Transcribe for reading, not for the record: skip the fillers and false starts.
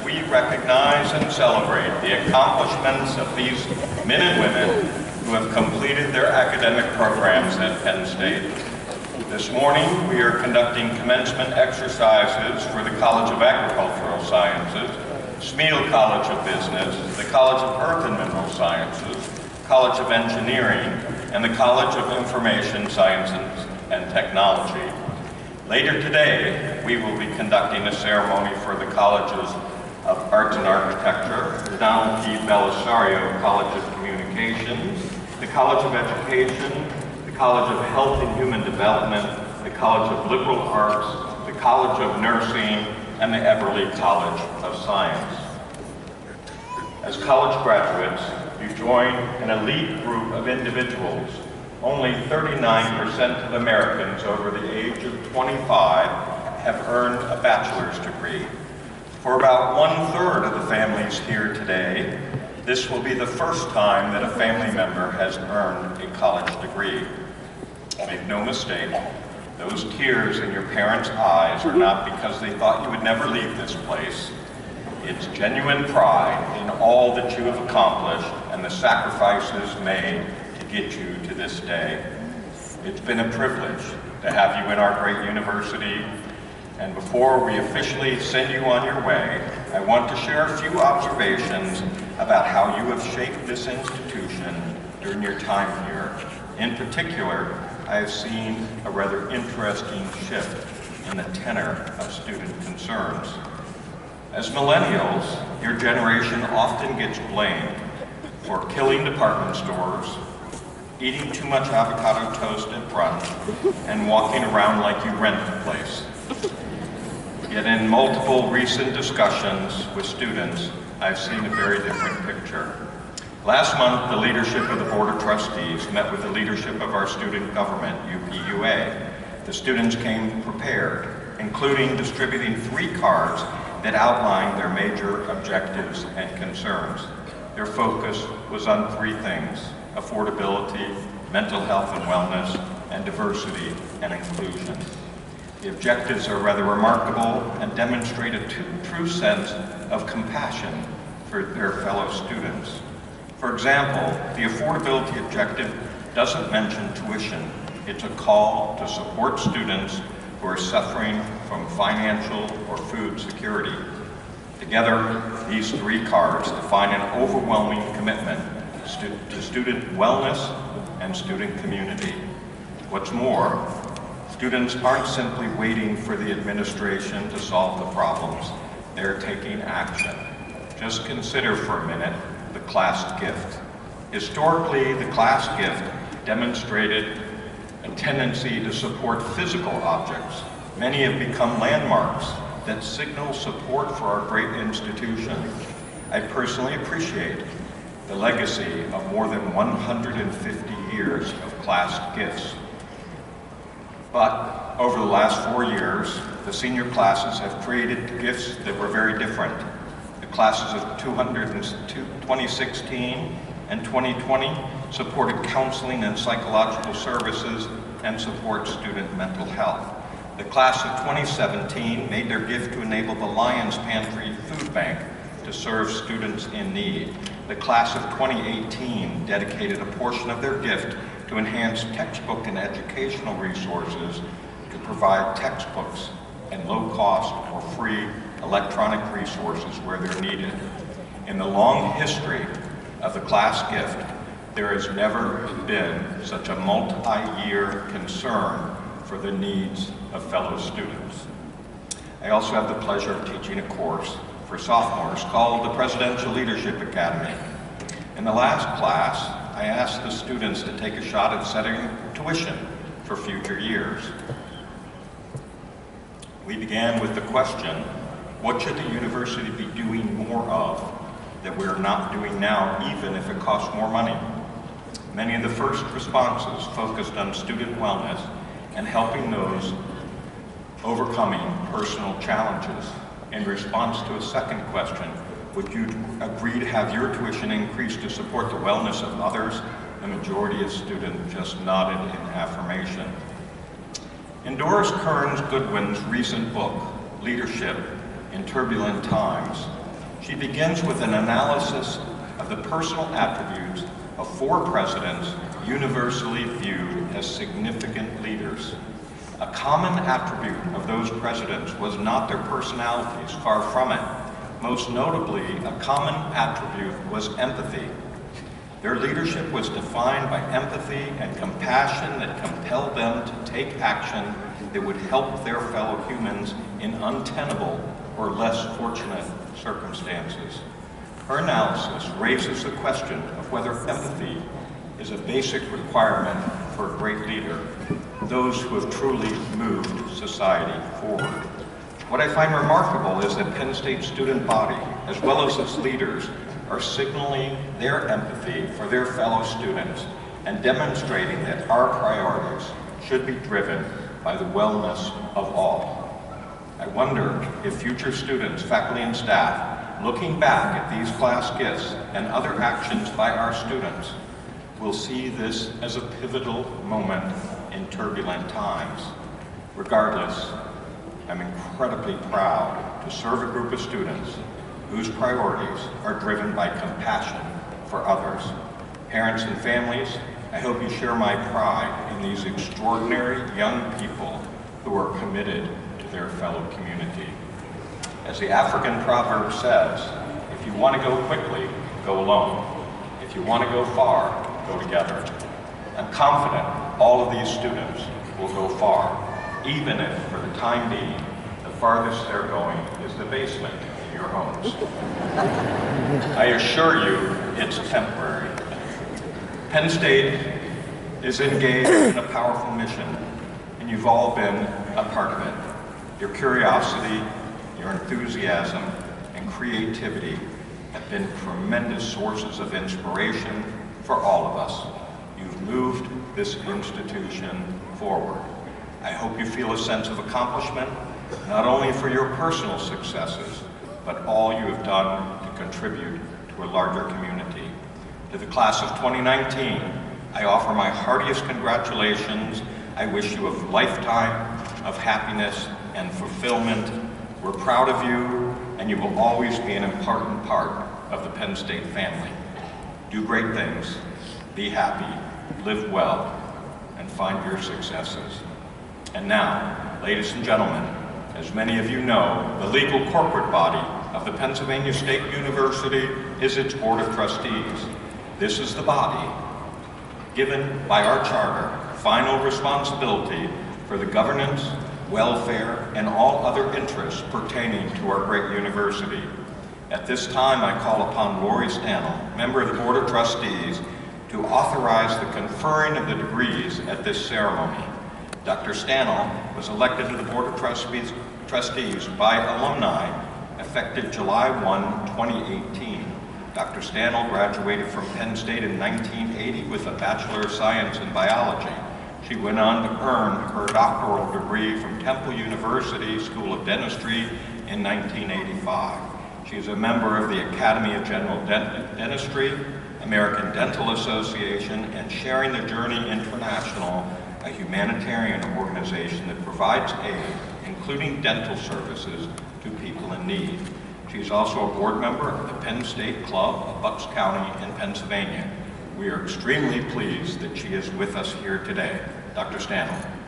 we recognize and celebrate the accomplishments of these men and women who have completed their academic programs at Penn State. This morning, we are conducting commencement exercises for the College of Agricultural Sciences, Smeal College of Business, the College of Earth and Mineral Sciences, College of Engineering, and the College of Information Sciences and Technology. Later today, we will be conducting a ceremony for the Colleges of Arts and Architecture, the Donald P. Belisario College of Communications, the College of Education, the College of Health and Human Development, the College of Liberal Arts, the College of Nursing, and the Everly College of Science. As college graduates, you join an elite group of individuals. Only 39% of Americans over the age of 25 have earned a bachelor's degree. For about 1/3 of the families here today, this will be the first time that a family member has earned a college degree. Make no mistake, those tears in your parents' eyes are not because they thought you would never leave this place. It's genuine pride in all that you have accomplished and the sacrifices made to get you to this day. It's been a privilege to have you in our great university, and before we officially send you on your way, I want to share a few observations about how you have shaped this institution during your time here. In particular, I have seen a rather interesting shift in the tenor of student concerns. As millennials, your generation often gets blamed for killing department stores, eating too much avocado toast at brunch, and walking around like you rent the place. Yet in multiple recent discussions with students, I've seen a very different picture. Last month, the leadership of the Board of Trustees met with the leadership of our student government, UPUA. The students came prepared, including distributing 3 cards that outlined their major objectives and concerns. Their focus was on 3 things: affordability, mental health and wellness, and diversity and inclusion. The objectives are rather remarkable and demonstrate a true sense of compassion for their fellow students. For example, the affordability objective doesn't mention tuition. It's a call to support students who are suffering from financial or food security. Together, these 3 cards define an overwhelming commitment to student wellness and student community. What's more, students aren't simply waiting for the administration to solve the problems. They're taking action. Just consider for a minute the class gift. Historically, the class gift demonstrated a tendency to support physical objects. Many have become landmarks that signal support for our great institution. I personally appreciate the legacy of more than 150 years of class gifts. But over the last 4 years, the senior classes have created gifts that were very different. The classes of 2016 and 2020 supported counseling and psychological services and support student mental health. The class of 2017 made their gift to enable the Lions Pantry Food Bank to serve students in need. The class of 2018 dedicated a portion of their gift to enhance textbook and educational resources to provide textbooks and low-cost or free electronic resources where they're needed. In the long history of the class gift, there has never been such a multi-year concern for the needs of fellow students. I also have the pleasure of teaching a course for sophomores called the Presidential Leadership Academy. In the last class, I asked the students to take a shot at setting tuition for future years. We began with the question, what should the university be doing more of that we're not doing now, even if it costs more money? Many of the first responses focused on student wellness and helping those overcoming personal challenges. In response to a second question, would you agree to have your tuition increased to support the wellness of others? The majority of students just nodded in affirmation. In Doris Kearns Goodwin's recent book, Leadership in Turbulent Times, She begins with an analysis of the personal attributes of 4 presidents universally viewed as significant leaders. A common attribute of those presidents was not their personalities, far from it. Most notably, a common attribute was empathy. Their leadership was defined by empathy and compassion that compelled them to take action that would help their fellow humans in untenable or less fortunate circumstances. Her analysis raises the question of whether empathy is a basic requirement for a great leader, those who have truly moved society forward. What I find remarkable is that Penn State's student body, as well as its leaders, are signaling their empathy for their fellow students and demonstrating that our priorities should be driven by the wellness of all. I wonder if future students, faculty, and staff, looking back at these class gifts and other actions by our students, will see this as a pivotal moment in turbulent times. Regardless, I'm incredibly proud to serve a group of students whose priorities are driven by compassion for others. Parents and families, I hope you share my pride in these extraordinary young people who are committed to their fellow community. As the African proverb says, if you want to go quickly, go alone. If you want to go far, go together. I'm confident all of these students will go far, even if, for the time being, the farthest they're going is the basement in your homes. I assure you, it's temporary. Penn State is engaged in a powerful mission, and you've all been a part of it. Your curiosity, your enthusiasm, and creativity have been tremendous sources of inspiration for all of us. You've moved this institution forward. I hope you feel a sense of accomplishment, not only for your personal successes, but all you have done to contribute to a larger community. To the class of 2019, I offer my heartiest congratulations. I wish you a lifetime of happiness and fulfillment. We're proud of you, and you will always be an important part of the Penn State family. Do great things, be happy, live well, and find your successes. And now, ladies and gentlemen, as many of you know, the legal corporate body of the Pennsylvania State University is its Board of Trustees. This is the body given by our charter final responsibility for the governance, welfare, and all other interests pertaining to our great university. At this time, I call upon Lori Stanel, member of the Board of Trustees, to authorize the conferring of the degrees at this ceremony. Dr. Stanel was elected to the Board of Trustees by alumni effective July 1, 2018. Dr. Stanel graduated from Penn State in 1980 with a Bachelor of Science in Biology. She went on to earn her doctoral degree from Temple University School of Dentistry in 1985. She is a member of the Academy of General Dentistry, American Dental Association, and Sharing the Journey International, a humanitarian organization that provides aid, including dental services, to people in need. She is also a board member of the Penn State Club of Bucks County in Pennsylvania. We are extremely pleased that she is with us here today. Dr. Stanel.